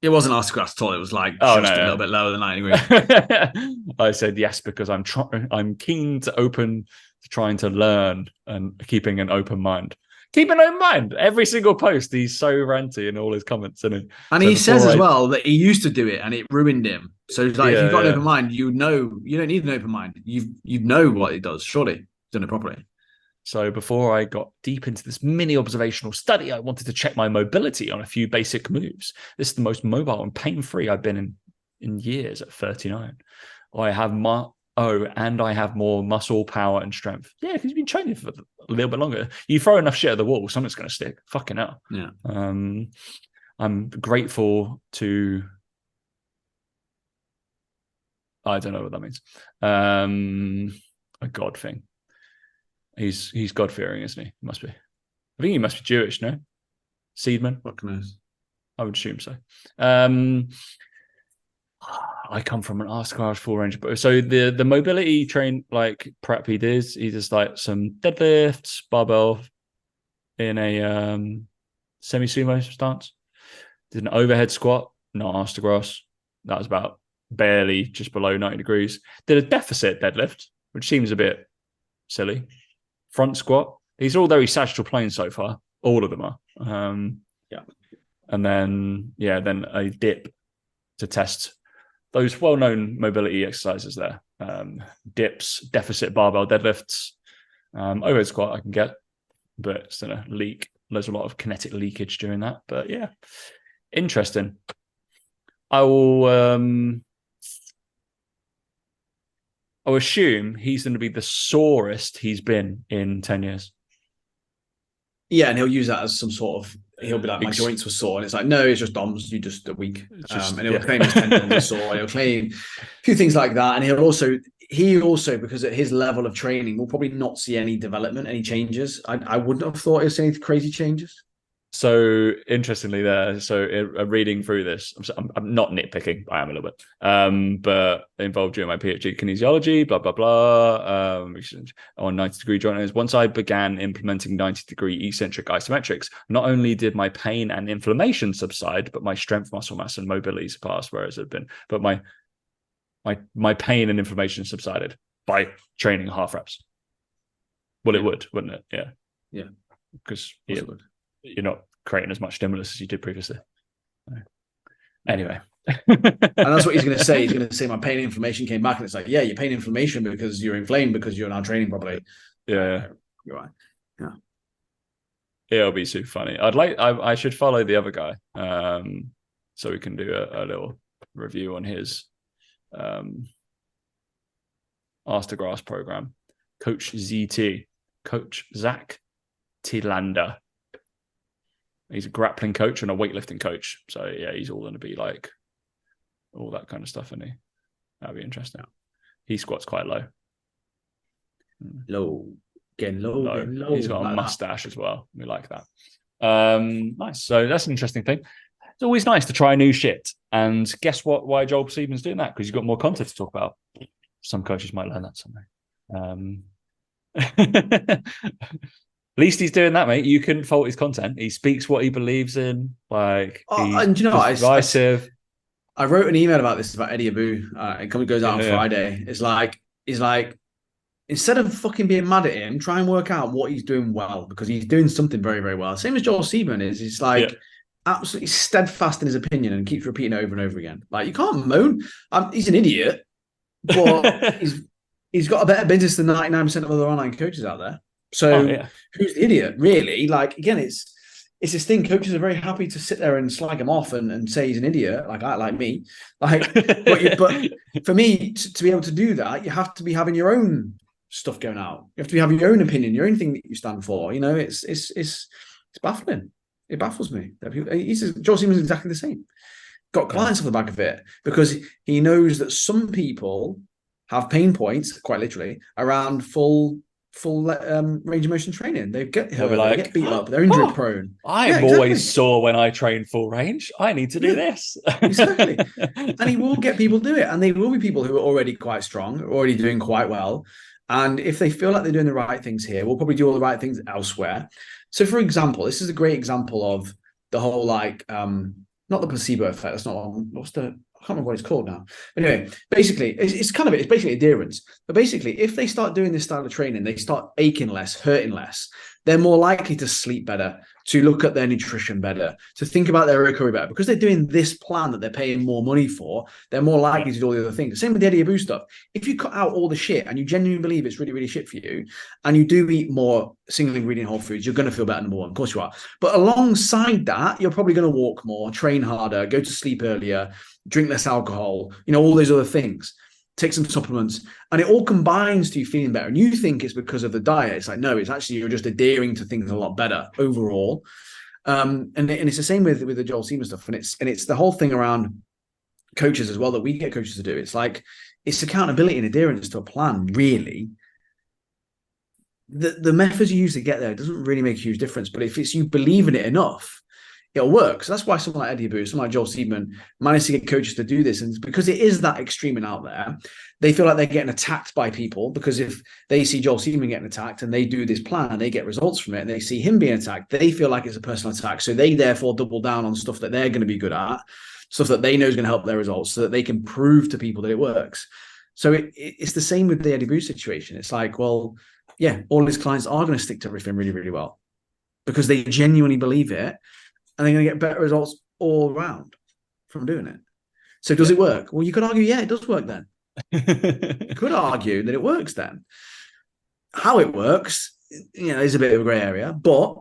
It wasn't Ask the Grass at all. It was like a little bit lower than 90 degrees. I said yes because I'm keen to trying to learn and keeping an open mind. Keep an open mind. Every single post, he's so ranty in all his comments, isn't he? And he says as well that he used to do it and it ruined him. So it's like, if you've got an open mind, you don't need an open mind. You know what it does. Surely he's done it properly. So before I got deep into this mini observational study, I wanted to check my mobility on a few basic moves. This is the most mobile and pain-free I've been in years at 39. I have more muscle, power, and strength. Yeah, because you've been training for a little bit longer. You throw enough shit at the wall, something's going to stick. Fucking hell. Yeah. I'm grateful to... I don't know what that means. A God thing. He's God-fearing, isn't he? Must be. I think he must be Jewish, no? Seedman? What knows? I would assume so. I come from an Ask Grass full range. So the mobility train like prep he does like some deadlifts, barbell in a semi-sumo stance. Did an overhead squat, not arse to grass. That was about barely just below 90 degrees. Did a deficit deadlift, which seems a bit silly. Front squat. These are all very sagittal planes so far. All of them are. Yeah. And then a dip to test those well-known mobility exercises there. Dips, deficit barbell deadlifts, overhead squat I can get, but it's gonna leak. There's a lot of kinetic leakage during that. But yeah, interesting. I'll assume he's going to be the sorest he's been in 10 years. Yeah, and he'll use that as some sort of, he'll be like, my joints were sore. And it's like, no, it's just DOMs. You just a week. And he'll claim his tendons are sore. And he'll claim a few things like that. And he also, because at his level of training, will probably not see any development, any changes. I wouldn't have thought he'll see any crazy changes. So interestingly reading through this, I'm not nitpicking, I am a little bit, but involved during my PhD kinesiology, blah, blah, blah, on 90-degree joint owners. Once I began implementing 90-degree eccentric isometrics, not only did my pain and inflammation subside, but my strength, muscle mass, and mobility surpassed where it had been. But my pain and inflammation subsided by training half reps. Well, it would, wouldn't it? Yeah. Yeah. Because you're not creating as much stimulus as you did previously. Anyway. And that's what he's going to say. He's going to say my pain and inflammation came back. And it's like, yeah, your pain and inflammation because you're inflamed because you're not training properly. Yeah. You're right. Yeah. It'll be super funny. I should follow the other guy. So we can do a little review on his Ask the Grass program. Coach Zach Tilander. He's a grappling coach and a weightlifting coach. So yeah, he's all going to be like all that kind of stuff, isn't he? That'd be interesting. He squats quite low. Getting low. He's got a mustache as well. We like that. Nice. So that's an interesting thing. It's always nice to try new shit. And guess what? Why Joel Seedman's doing that? Because he's got more content to talk about. Some coaches might learn that someday. At least he's doing that, mate. You couldn't fault his content. He speaks what he believes in. Like, and you know, decisive. I wrote an email about this about Eddie Abu. It goes out on Friday. It's like, instead of fucking being mad at him, try and work out what he's doing well because he's doing something very, very well. Same as Joel Seedman is. He's like absolutely steadfast in his opinion and keeps repeating it over and over again. Like, you can't moan. He's an idiot, but he's got a better business than 99% of other online coaches out there. So who's the idiot, really? Like, again, it's this thing. Coaches are very happy to sit there and slag him off and say he's an idiot, like me. Like, but for me to be able to do that, you have to be having your own stuff going out. You have to be having your own opinion, your own thing that you stand for. You know, it's baffling. It baffles me. Joel Seaman's exactly the same. Got clients off the back of it because he knows that some people have pain points, quite literally, around full range of motion training. They get hurt, they get beat up, they're injury prone. I'm always sore when I train full range. I need to do this. Exactly. And he will get people do it. And they will be people who are already quite strong, already doing quite well. And if they feel like they're doing the right things here, we'll probably do all the right things elsewhere. So for example, this is a great example of the whole not the placebo effect. That's not I can't remember what it's called now. Anyway, basically, it's basically adherence. But basically, if they start doing this style of training, they start aching less, hurting less. They're more likely to sleep better, to look at their nutrition better, to think about their recovery better. Because they're doing this plan that they're paying more money for, they're more likely to do all the other things. Same with the Eddie Abu stuff. If you cut out all the shit and you genuinely believe it's really, really shit for you, and you do eat more single ingredient whole foods, you're going to feel better, number one. Of course you are. But alongside that, you're probably going to walk more, train harder, go to sleep earlier, drink less alcohol, all those other things. Take some supplements, and it all combines to you feeling better. And you think it's because of the diet. It's like, no, it's actually you're just adhering to things a lot better overall. And it's the same with the Joel Seedman stuff. And it's the whole thing around coaches as well that we get coaches to do. It's like, it's accountability and adherence to a plan, really. The methods you use to get there doesn't really make a huge difference. But if it's you believe in it enough, it'll work. So that's why someone like Eddie Abu, someone like Joel Seedman managed to get coaches to do this. And because it is that extreme and out there, they feel like they're getting attacked by people, because if they see Joel Seedman getting attacked and they do this plan, they get results from it, and they see him being attacked, they feel like it's a personal attack. So they therefore double down on stuff that they're going to be good at, stuff that they know is going to help their results, so that they can prove to people that it works. So it's the same with the Eddie Boo situation. It's like, well, yeah, all his clients are going to stick to everything really, really well because they genuinely believe it, and they're going to get better results all around from doing it. So does it work? Well, you could argue, yeah, it does work then. You could argue that it works then. How it works, is a bit of a grey area, but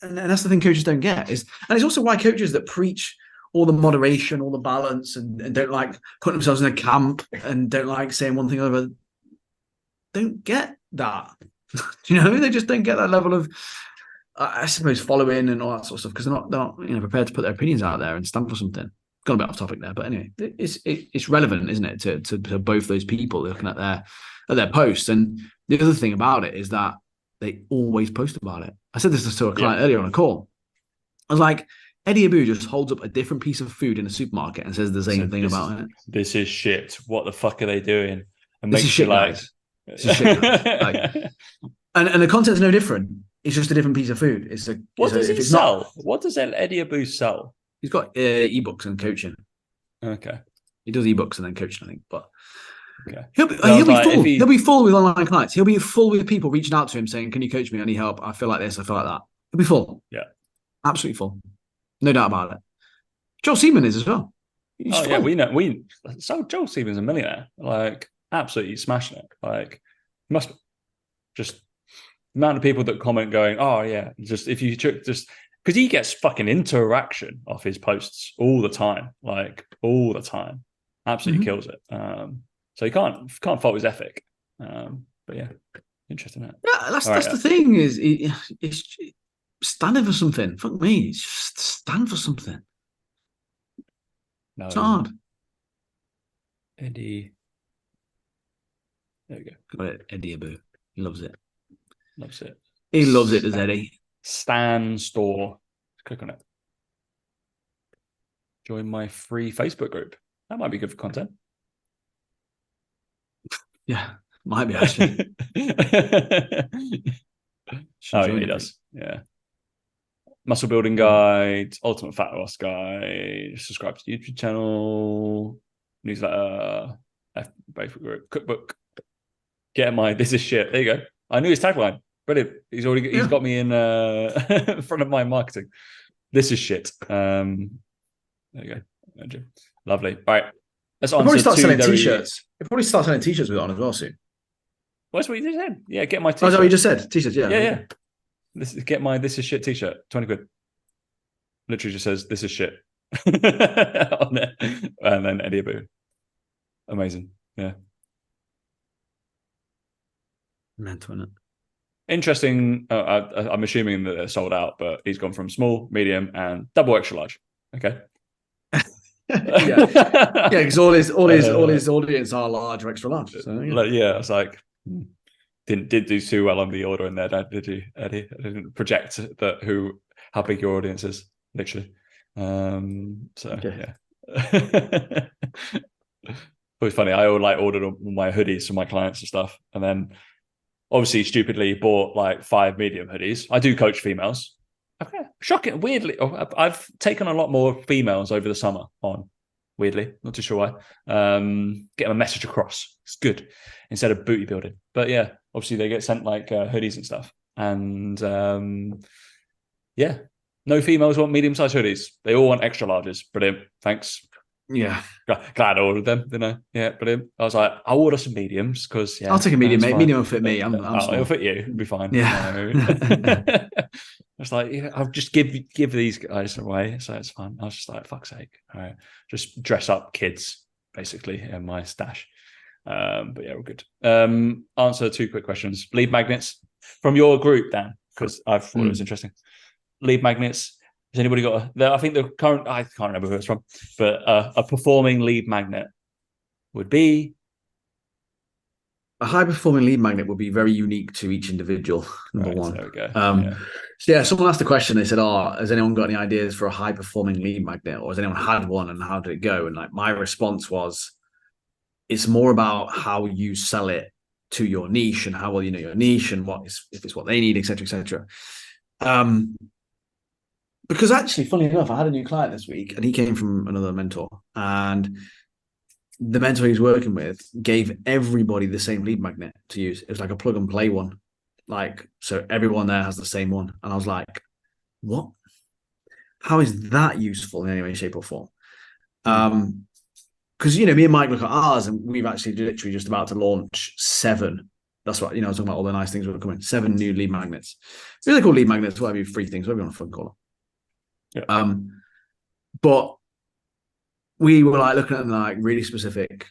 and that's the thing coaches don't get and it's also why coaches that preach all the moderation, all the balance, and don't like putting themselves in a camp and don't like saying one thing or the other, don't get that. Do you know what I mean? They just don't get that level of, I suppose, following and all that sort of stuff, because they're not prepared to put their opinions out there and stand for something. Got a bit off topic there, but anyway, it's relevant, isn't it, to both those people looking at their posts. And the other thing about it is that they always post about it. I said this to a client earlier on a call. I was like, Eddie Abu just holds up a different piece of food in a supermarket and says the same thing about it. This is shit. What the fuck are they doing? And this is shit, guys. This is shit, guys. And the content's no different. It's just a different piece of food. What does he sell? What does Eddie Abu sell? He's got ebooks and coaching. Okay. He does ebooks and then coaching, I think. But okay. He'll be full. He'll be full with online clients. He'll be full with people reaching out to him saying, "Can you coach me? I need help. I feel like this. I feel like that." He'll be full. Yeah. Absolutely full. No doubt about it. Joel Seedman is as well. Yeah, we know. So Joel Seedman's a millionaire. Like, absolutely smashing it. Like, must just amount of people that comment going, "Oh yeah," just if you just. Because he gets fucking interaction off his posts all the time, absolutely kills it. So you can't fault his ethic. But yeah, interesting. Yeah, that's the thing is, it's standing for something. Fuck me, it's just stand for something. No, it's hard. Eddie, there we go. Got it. Eddie Abu, he loves it. Loves it. He loves it, does Eddie? Stan Store. Click on it. Join my free Facebook group. That might be good for content. Yeah, might be actually. He does. Yeah. Muscle building guide, ultimate fat loss guide, subscribe to the YouTube channel, newsletter, Facebook group, cookbook. Get my this is shit. There you go. I knew his tagline. Brilliant. He's got me in front of my marketing. This is shit. There you go. Lovely. All right. Let's answer. Probably start selling t-shirts. He'll probably start selling t-shirts with it on as well soon. Well, that's what you just said. Yeah, get my t-shirt. Oh, is that what you just said? T-shirts, yeah. Yeah. Get my this is shit t-shirt. 20 quid. Literally just says this is shit on it. And then Eddie Abu. Amazing. Yeah. Mental, isn't it? Interesting. I'm assuming that they're sold out, but he's gone from small, medium, and double extra large. Okay. yeah, because all his audience are large or extra large. So, yeah, I was like, didn't do too well on the order in there, did you, Eddie? I didn't project how big your audience is, literally. Yeah. It was funny. I ordered all my hoodies for my clients and stuff, and then obviously stupidly bought like 5 medium hoodies. I do coach females. Okay. Shocking. Weirdly, I've taken a lot more females over the summer on. Weirdly, not too sure why. Getting a message across. It's good instead of booty building. But yeah, obviously they get sent like hoodies and stuff. And yeah, no females want medium-sized hoodies. They all want extra larges. Brilliant. Thanks. Yeah. Glad I ordered them, didn't I? Yeah, brilliant. I was like, I'll order some mediums because I'll take a medium, mate. Medium will fit me. I'm small. It'll fit you. It'll be fine. Yeah. It's like, I'll just give these guys away, so it's fine. I was just like, fuck's sake. All right. Just dress up kids, basically, in my stash. But yeah, we're good. Answer 2 quick questions. Lead magnets from your group, Dan, because I thought it was interesting. Lead magnets. Has anybody got I think the current, I can't remember who it's from, but a performing lead magnet would be? A high-performing lead magnet would be very unique to each individual, number one. There we go. So yeah, someone asked the question, they said, has anyone got any ideas for a high-performing lead magnet, or has anyone had one and how did it go? And like my response was, It's more about how you sell it to your niche and how well you know your niche and if it's what they need, etc., etc. Because actually, funny enough, I had a new client this week, and he came from another mentor, and the mentor he was working with gave everybody the same lead magnet to use. It was like a plug and play one, like so everyone there has the same one, and I was like, what? How is that useful in any way, shape, or form? Because me and Mike look at ours, and we've actually literally just about to launch 7. That's what I was talking about. All the nice things that are coming. 7 new lead magnets. Really cool lead magnets. Whatever, free things. Whatever you want to fucking call them. Yeah. But we were like looking at them like really specific,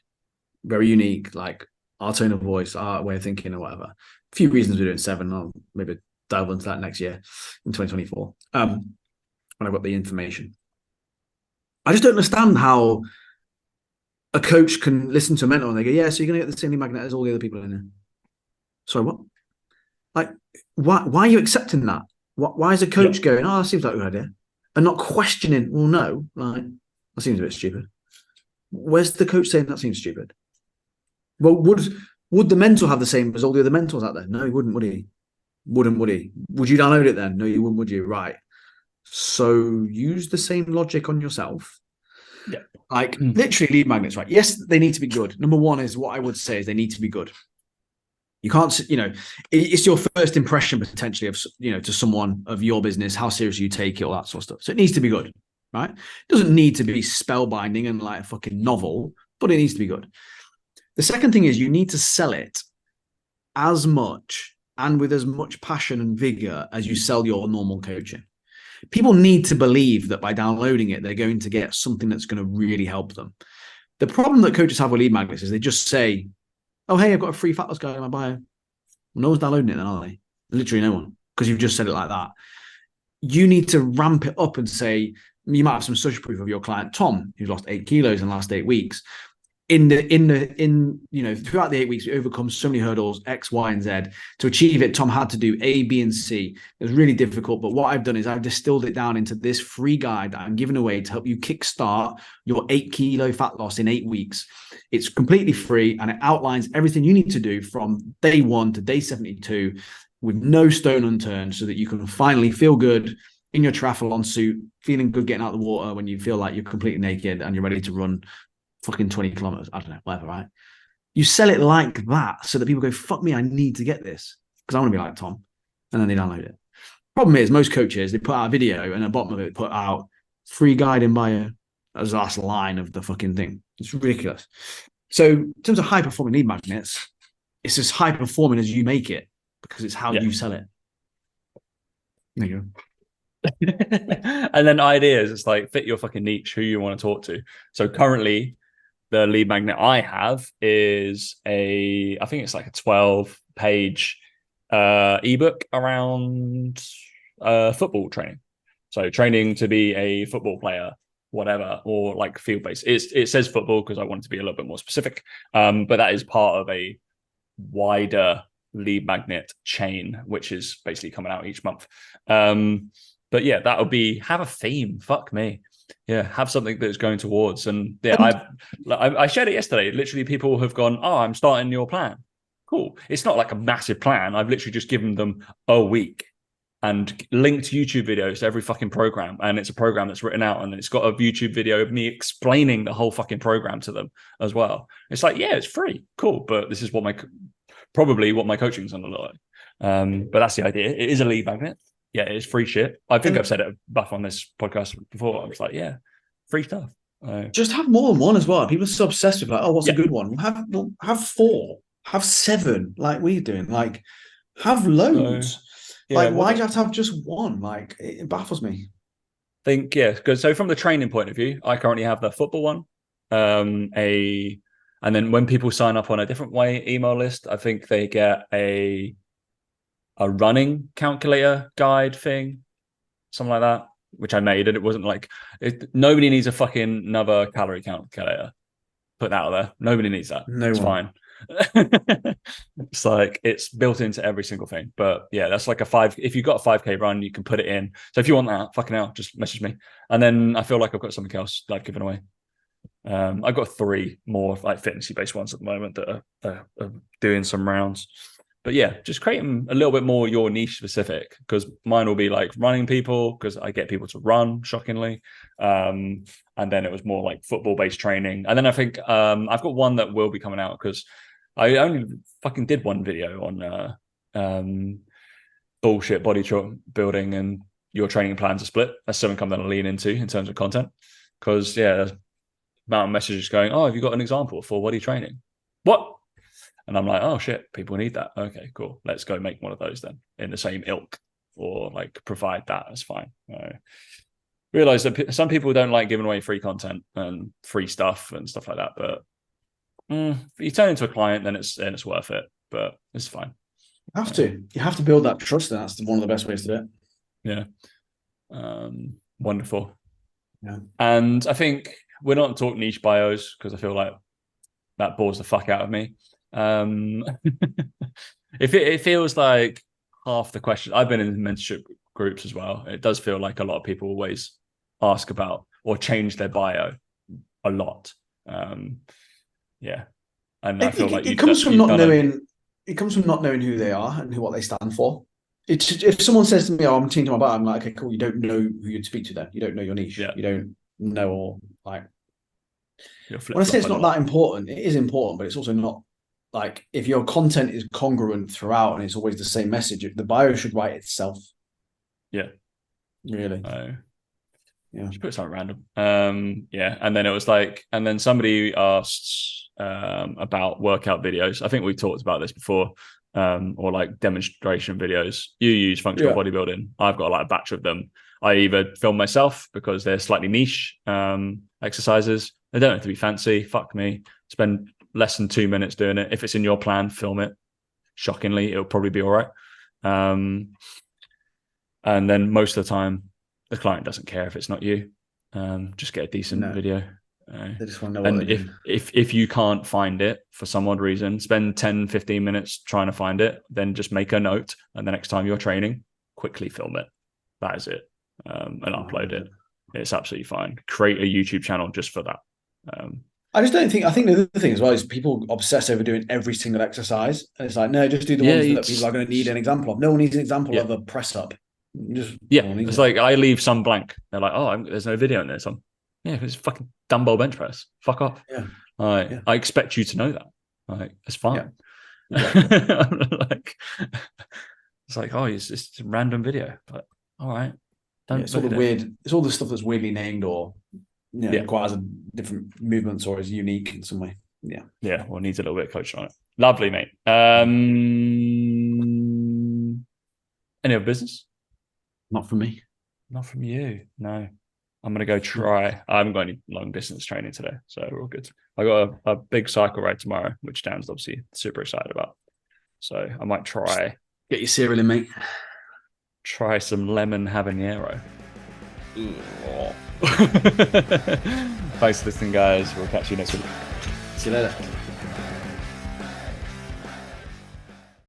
very unique, like our tone of voice, our way of thinking, or whatever. A few reasons we're doing 7. I'll maybe dive into that next year in 2024. When I've got the information. I just don't understand how a coach can listen to a mentor and they go, yeah, so you're going to get the same lead magnet as all the other people in there. Sorry, what? Like, why are you accepting that? Why is a coach going, oh, that seems like a good idea? And not questioning, well, no, like, that seems a bit stupid. Where's the coach saying that seems stupid? Well, would the mentor have the same as all the other mentors out there? No, he wouldn't, would he? Would he? Would you download it then? No, you wouldn't, would you? Right. So use the same logic on yourself. Yeah. Like literally lead magnets, right? Yes, they need to be good. Number one is what I would say is they need to be good. You can't, it's your first impression potentially of, to someone of your business, how seriously you take it, all that sort of stuff. So it needs to be good, right? It doesn't need to be spellbinding and like a fucking novel, but it needs to be good. The second thing is you need to sell it as much and with as much passion and vigor as you sell your normal coaching. People need to believe that by downloading it, they're going to get something that's going to really help them. The problem that coaches have with lead magnets is they just say, oh, hey, I've got a free fat loss guide in my bio. Well, no one's downloading it then, are they? Literally no one, because you've just said it like that. You need to ramp it up and say, you might have some social proof of your client, Tom, who's lost 8 kilos in the last 8 weeks. Throughout the 8 weeks, we overcome so many hurdles, X, Y, and Z. To achieve it, Tom had to do A, B, and C. It was really difficult, but what I've done is I've distilled it down into this free guide that I'm giving away to help you kickstart your 8 kilo fat loss in 8 weeks. It's completely free, and it outlines everything you need to do from day 1 to day 72 with no stone unturned so that you can finally feel good in your triathlon suit, feeling good getting out of the water when you feel like you're completely naked and you're ready to run fucking 20 kilometers, I don't know, whatever, right? You sell it like that so that people go, fuck me, I need to get this because I want to be like Tom. And then they download it. Problem is, most coaches, they put out a video and at the bottom of it, put out free guide in bio. That was the last line of the fucking thing. It's ridiculous. So in terms of high performing lead magnets, it's as high performing as you make it because it's how you sell it. There you go. And then ideas, it's like fit your fucking niche, who you want to talk to. So currently, the lead magnet I have is I think it's like a 12-page ebook around football training. So training to be a football player, whatever, or like field-based. It says football because I want it to be a little bit more specific. But that is part of a wider lead magnet chain, which is basically coming out each month. But yeah, that would be have a theme. Fuck me. Yeah, have something that's going towards. And yeah, I shared it yesterday. Literally, people have gone, oh, I'm starting your plan. Cool. It's not like a massive plan. I've literally just given them a week and linked YouTube videos to every fucking program. And it's a program that's written out and it's got a YouTube video of me explaining the whole fucking program to them as well. It's like, yeah, it's free. Cool. But this is probably what my coaching's going to look like. But that's the idea. It is a lead magnet. Yeah, it's free shit. I think I've said it buff on this podcast before. I was like, yeah, free stuff. Just have more than one as well. People are so obsessed with like, oh, what's a good one? Have 4, have 7, like we're doing. Like, have loads. Why do you have to have just one? Like, it baffles me. Because so from the training point of view, I currently have the football one. And then when people sign up on a different way email list, I think they get a running calculator guide thing, something like that, which I made. And it wasn't like, nobody needs a fucking another calorie calculator. Put that out there. Nobody needs that. It's fine. It's like, it's built into every single thing. But yeah, that's like if you've got a 5K run, you can put it in. So if you want that, fucking hell, just message me. And then I feel like I've got something else that I've given away. I've got 3 more like fitnessy based ones at the moment that are doing some rounds. But yeah, just create them a little bit more your niche specific, because mine will be like running people, because I get people to run, shockingly. And then it was more like football based training. And then I think I've got one that will be coming out, because I only fucking did one video on bullshit building and your training plans are split. That's something I'm going to lean into in terms of content. Because yeah, amount of messages going, oh, have you got an example for body training? What? And I'm like, oh shit, people need that. Okay, cool. Let's go make one of those then in the same ilk, or like provide that. That's fine. Realize that some people don't like giving away free content and free stuff and stuff like that. But if you turn into a client, then it's worth it. But it's fine. You have to build that trust, and that's one of the best ways to do it. Yeah. Wonderful. Yeah. And I think we're not talking niche bios, because I feel like that bores the fuck out of me. If it feels like half the question, I've been in mentorship groups as well. It does feel like a lot of people always ask about or change their bio a lot. Yeah. And I feel like it comes from not knowing. It comes from not knowing who they are and what they stand for. If someone says to me, "Oh, I'm changing my bio," I'm like, "Okay, cool." You don't know who you'd speak to then. You don't know your niche. Yeah. You don't know, or like. When I say it's not that important, it is important, but it's also not like, if your content is congruent throughout and it's always the same message, the bio should write itself. Yeah. Really. Yeah. Just put something random. Yeah. And then it was like, and then somebody asked about workout videos. I think we talked about this before. Or like demonstration videos. You use functional bodybuilding. I've got like a batch of them. I either film myself because they're slightly niche exercises. They don't have to be fancy. Fuck me. Spend less than 2 minutes doing it. If it's in your plan, film it. Shockingly, it'll probably be all right. And then most of the time, the client doesn't care if it's not you. Just get a decent video. They just want to know what and if you can't find it for some odd reason, spend 10-15 minutes trying to find it, then just make a note, and the next time you're training, quickly film it. That is it. And upload it. It's absolutely fine. Create a YouTube channel just for that. I just don't think. I think the other thing as well is people obsess over doing every single exercise, and it's like, no, just do the ones that people are going to need an example of. No one needs an example of a press up. It's like I leave some blank. They're like, oh, there's no video in this. Yeah, it's fucking dumbbell bench press. Fuck off. Yeah. I expect you to know that. Like, it's fine. Yeah. Exactly. Like, it's like, oh, it's just a random video, but all right. It's all the weird. It's all the stuff that's weirdly named, or requires a different movements, or is unique in some way. Yeah. Yeah. Well, needs a little bit of coaching on it. Lovely, mate. Any other business? Not from me. Not from you. No. I'm going to go try. I haven't got any long distance training today, so we're all good. I got a big cycle ride tomorrow, which Dan's obviously super excited about. So I might try. Get your cereal in, mate. Try some lemon habanero. Thanks for listening, guys. We'll catch you next week. See you later.